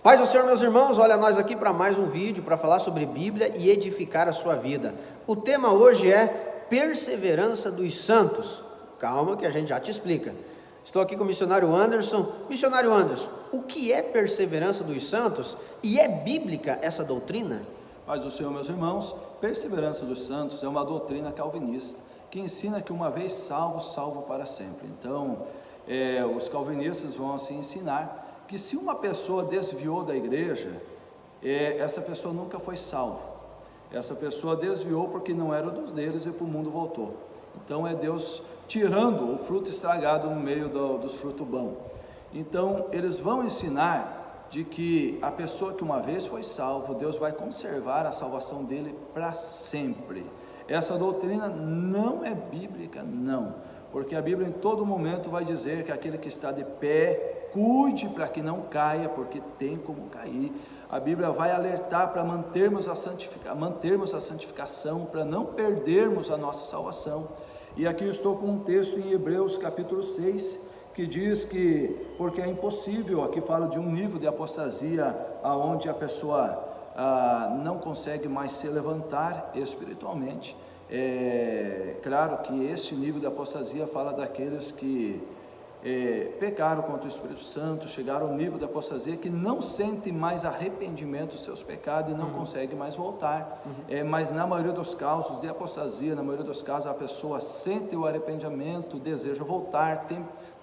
Paz do Senhor, meus irmãos, olha nós aqui para mais um vídeo para falar sobre Bíblia e edificar a sua vida. O tema hoje é perseverança dos santos. Calma que a gente já te explica. Estou aqui com o missionário Anderson. Missionário Anderson, o que é perseverança dos santos e é bíblica essa doutrina? Paz do Senhor, meus irmãos, perseverança dos santos é uma doutrina calvinista que ensina que uma vez salvo, salvo para sempre. Então, os calvinistas vão assim ensinar que se uma pessoa desviou da igreja, essa pessoa nunca foi salva. Essa pessoa desviou porque não era dos deles e para o mundo voltou. Então é Deus tirando o fruto estragado no meio dos frutos bons. Então eles vão ensinar de que a pessoa que uma vez foi salvo, Deus vai conservar a salvação dele para sempre. Essa doutrina não é bíblica, não. Porque a Bíblia em todo momento vai dizer que aquele que está de pé, cuide para que não caia, porque tem como cair. A Bíblia vai alertar para mantermos a santificação, para não perdermos a nossa salvação. E aqui eu estou com um texto em Hebreus capítulo 6, que diz que, porque é impossível, aqui fala de um nível de apostasia, aonde a pessoa não consegue mais se levantar espiritualmente. Claro que este nível de apostasia fala daqueles que pecaram contra o Espírito Santo, chegaram ao nível de apostasia que não sentem mais arrependimento dos seus pecados e não conseguem mais voltar. Mas na maioria dos casos de apostasia, na maioria dos casos a pessoa sente o arrependimento, deseja voltar,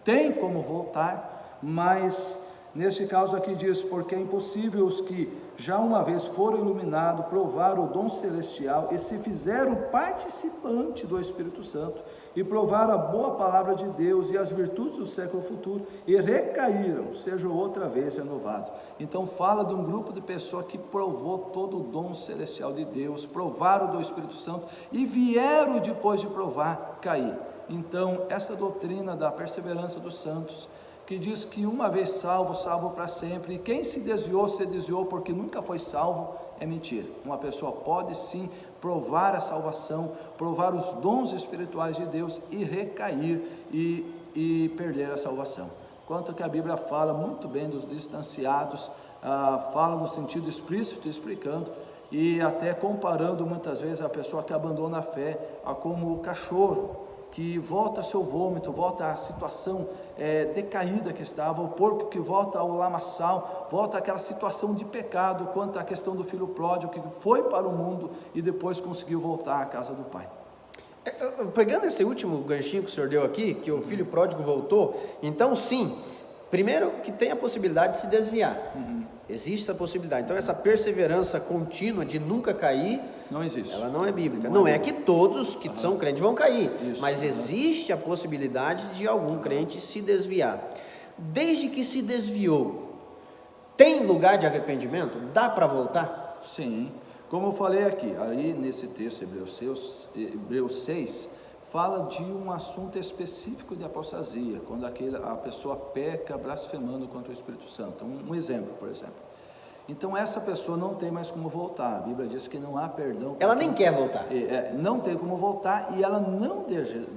tem como voltar, mas neste caso aqui diz, porque é impossível os que já uma vez foram iluminados, provaram o dom celestial e se fizeram participante do Espírito Santo e provaram a boa palavra de Deus e as virtudes do século futuro e recaíram, sejam outra vez renovados. Então fala de um grupo de pessoas que provou todo o dom celestial de Deus, provaram do Espírito Santo e vieram depois de provar cair. Então essa doutrina da perseverança dos santos, que diz que uma vez salvo, salvo para sempre, e quem se desviou porque nunca foi salvo, é mentira. Uma pessoa pode sim provar a salvação, provar os dons espirituais de Deus e recair e perder a salvação. Quanto que a Bíblia fala muito bem dos distanciados, fala no sentido explícito, explicando, e até comparando muitas vezes a pessoa que abandona a fé a como o cachorro, que volta ao seu vômito, volta à situação decaída que estava, o porco que volta ao lamaçal, volta àquela situação de pecado, quanto à questão do filho pródigo, que foi para o mundo e depois conseguiu voltar à casa do pai. Pegando esse último ganchinho que o senhor deu aqui, que o filho pródigo voltou, então sim, primeiro que tem a possibilidade de se desviar, existe essa possibilidade, então essa perseverança contínua de nunca cair, não existe. Ela não é bíblica. Não é que todos que são crentes vão cair, isso, mas existe a possibilidade de algum crente se desviar. Desde que se desviou, tem lugar de arrependimento? Dá para voltar? Sim, como eu falei aqui, aí nesse texto, Hebreus 6, fala de um assunto específico de apostasia, quando a pessoa peca blasfemando contra o Espírito Santo. Um exemplo, por exemplo. Então essa pessoa não tem mais como voltar. A Bíblia diz que não há perdão. Ela nem quer voltar. Não tem como voltar e ela não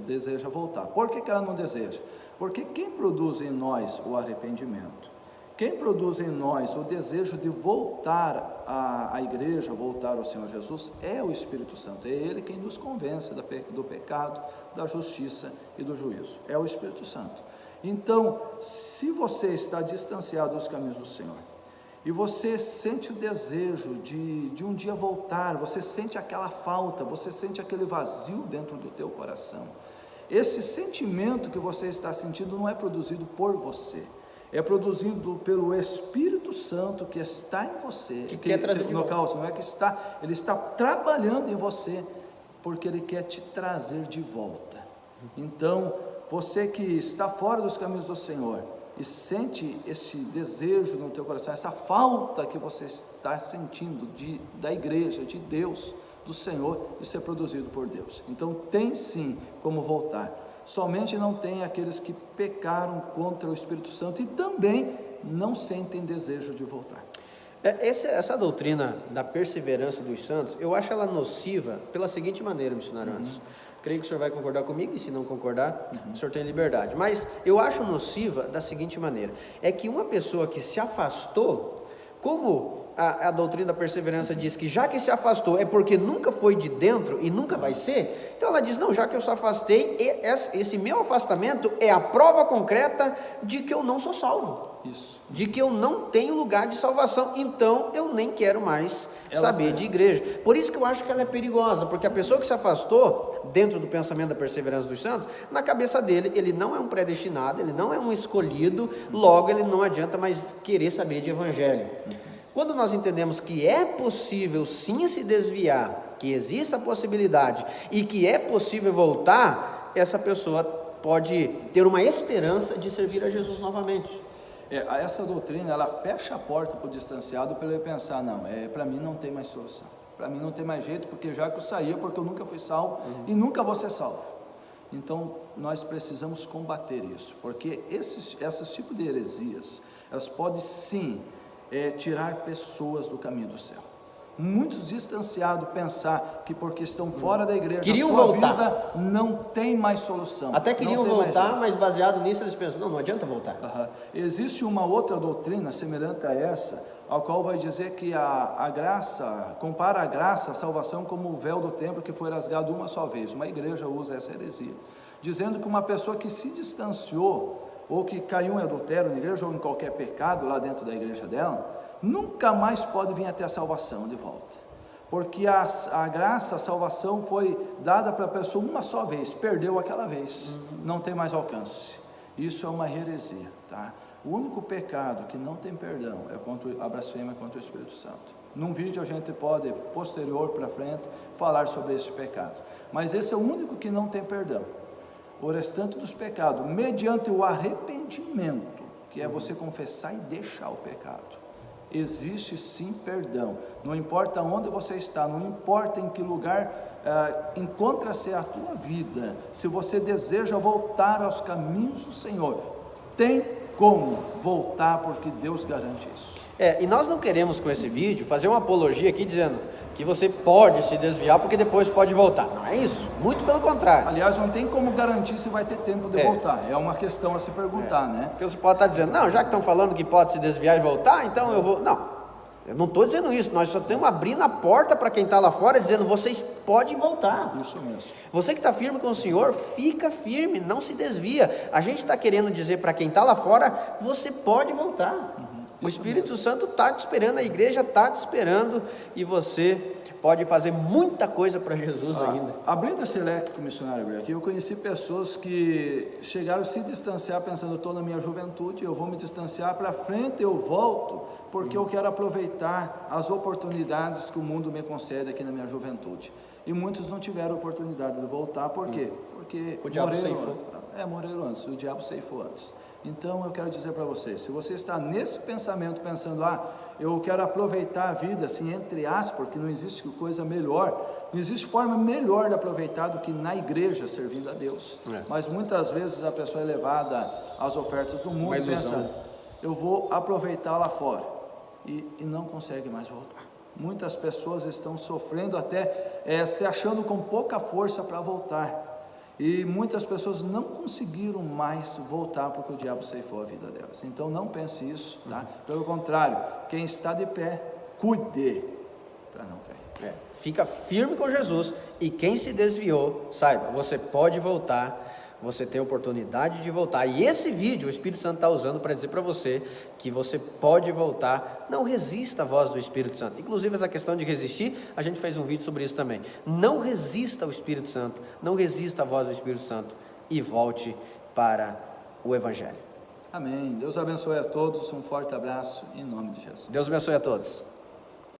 deseja voltar. Por que ela não deseja? Porque quem produz em nós o arrependimento, quem produz em nós o desejo de voltar à igreja, voltar ao Senhor Jesus, é o Espírito Santo. É Ele quem nos convence do pecado, da justiça e do juízo. É o Espírito Santo. Então, se você está distanciado dos caminhos do Senhor, e você sente o desejo de um dia voltar, você sente aquela falta, você sente aquele vazio dentro do teu coração. Esse sentimento que você está sentindo não é produzido por você, é produzido pelo Espírito Santo que está em você. Que quer trazer de volta. Não é que ele está trabalhando em você, porque ele quer te trazer de volta. Então, você que está fora dos caminhos do Senhor, e sente esse desejo no teu coração, essa falta que você está sentindo da igreja, de Deus, do Senhor, isso é produzido por Deus. Então tem sim como voltar, somente não tem aqueles que pecaram contra o Espírito Santo e também não sentem desejo de voltar. Essa doutrina da perseverança dos santos, eu acho ela nociva pela seguinte maneira, missionário Anderson. Creio que o senhor vai concordar comigo, e se não concordar, o senhor tem liberdade. Mas eu acho nociva da seguinte maneira, é que uma pessoa que se afastou, como a doutrina da perseverança diz que já que se afastou é porque nunca foi de dentro e nunca vai ser, então ela diz, não, já que eu se afastei, esse meu afastamento é a prova concreta de que eu não sou salvo. Isso. De que eu não tenho lugar de salvação, então eu nem quero mais saber de igreja. Por isso que eu acho que ela é perigosa, porque a pessoa que se afastou, dentro do pensamento da perseverança dos santos, na cabeça dele, ele não é um predestinado, ele não é um escolhido, logo ele não adianta mais querer saber de evangelho. Quando nós entendemos que é possível sim se desviar, que existe a possibilidade e que é possível voltar, essa pessoa pode ter uma esperança de servir a Jesus novamente. Essa doutrina, ela fecha a porta para o distanciado para ele pensar, não, para mim não tem mais solução, para mim não tem mais jeito, porque já que eu saí, porque eu nunca fui salvo e nunca vou ser salvo. Então, nós precisamos combater isso, porque esses tipos de heresias, elas podem sim tirar pessoas do caminho do céu. Muitos distanciados pensar que porque estão fora da igreja, queriam sua voltar. Vida não tem mais solução. Até queriam voltar, mas baseado nisso eles pensam, não adianta voltar. Existe uma outra doutrina semelhante a essa, a qual vai dizer que a graça, compara a graça, a salvação como o véu do templo que foi rasgado uma só vez. Uma igreja usa essa heresia, dizendo que uma pessoa que se distanciou, ou que caiu em adultério na igreja, ou em qualquer pecado lá dentro da igreja dela, nunca mais pode vir até a salvação de volta, porque a graça, a salvação foi dada para a pessoa uma só vez, perdeu aquela vez, não tem mais alcance. Isso é uma heresia, tá? O único pecado que não tem perdão é contra a blasfêmia contra o Espírito Santo. Num vídeo a gente pode, posterior para frente, falar sobre esse pecado, mas esse é o único que não tem perdão. O restante dos pecados, mediante o arrependimento, que é você confessar e deixar o pecado, existe sim perdão. Não importa onde você está, não importa em que lugar encontra-se a tua vida, se você deseja voltar aos caminhos do Senhor, tem como voltar, porque Deus garante isso. E nós não queremos com esse vídeo fazer uma apologia aqui dizendo que você pode se desviar porque depois pode voltar. Não é isso, muito pelo contrário. Aliás, não tem como garantir se vai ter tempo de voltar, é uma questão a se perguntar, né? Porque você pode estar dizendo, não, já que estão falando que pode se desviar e voltar, então eu vou... Não, eu não estou dizendo isso, nós só estamos abrindo a porta para quem está lá fora, dizendo, vocês podem voltar. Isso mesmo. Você que está firme com o Senhor, fica firme, não se desvia. A gente está querendo dizer para quem está lá fora, você pode voltar. O Espírito Santo está te esperando, a igreja está te esperando, e você pode fazer muita coisa para Jesus ainda. Abrindo esse leque com o missionário aqui, eu conheci pessoas que chegaram a se distanciar pensando, eu estou na minha juventude, eu vou me distanciar, para frente eu volto, porque eu quero aproveitar as oportunidades que o mundo me concede aqui na minha juventude. E muitos não tiveram oportunidade de voltar, por quê? Porque o diabo ceifou. Morreram antes, o diabo ceifou antes. Então eu quero dizer para você, se você está nesse pensamento, pensando, eu quero aproveitar a vida, assim, entre aspas, porque não existe coisa melhor, não existe forma melhor de aproveitar do que na igreja, servindo a Deus. Mas muitas vezes a pessoa é levada às ofertas do mundo e pensa, eu vou aproveitar lá fora, e não consegue mais voltar. Muitas pessoas estão sofrendo até, se achando com pouca força para voltar. E muitas pessoas não conseguiram mais voltar porque o diabo ceifou a vida delas. Então não pense isso, tá? Pelo contrário, quem está de pé, cuide para não cair. Fica firme com Jesus, e quem se desviou, saiba, você pode voltar, você tem a oportunidade de voltar. E esse vídeo o Espírito Santo está usando para dizer para você que você pode voltar. Não resista à voz do Espírito Santo. Inclusive essa questão de resistir, a gente fez um vídeo sobre isso também. Não resista ao Espírito Santo, não resista à voz do Espírito Santo, e volte para o Evangelho. Amém. Deus abençoe a todos, um forte abraço em nome de Jesus. Deus abençoe a todos.